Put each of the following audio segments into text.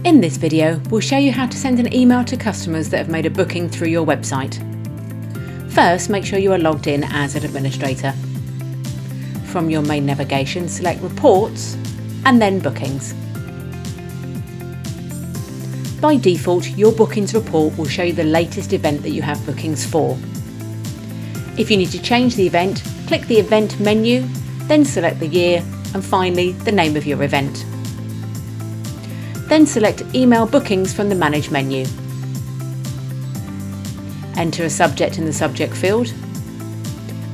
In this video, we'll show you how to send an email to customers that have made a booking through your website. First, make sure you are logged in as an administrator. From your main navigation, select Reports and then Bookings. By default, your bookings report will show you the latest event that you have bookings for. If you need to change the event, click the Event menu, then select the year and finally the name of your event. Then select Email Bookings from the Manage menu. Enter a subject in the subject field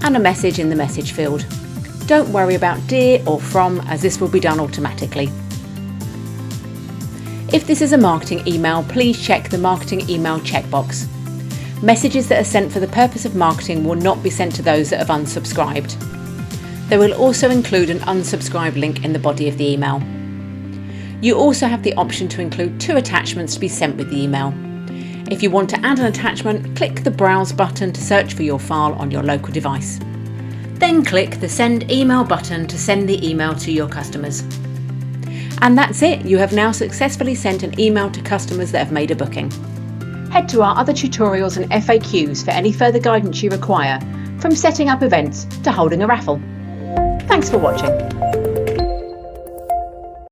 and a message in the message field. Don't worry about Dear or From, as this will be done automatically. If this is a marketing email, please check the Marketing Email checkbox. Messages that are sent for the purpose of marketing will not be sent to those that have unsubscribed. They will also include an unsubscribe link in the body of the email. You also have the option to include 2 attachments to be sent with the email. If you want to add an attachment, click the Browse button to search for your file on your local device. Then click the Send Email button to send the email to your customers. And that's it, you have now successfully sent an email to customers that have made a booking. Head to our other tutorials and FAQs for any further guidance you require, from setting up events to holding a raffle. Thanks for watching.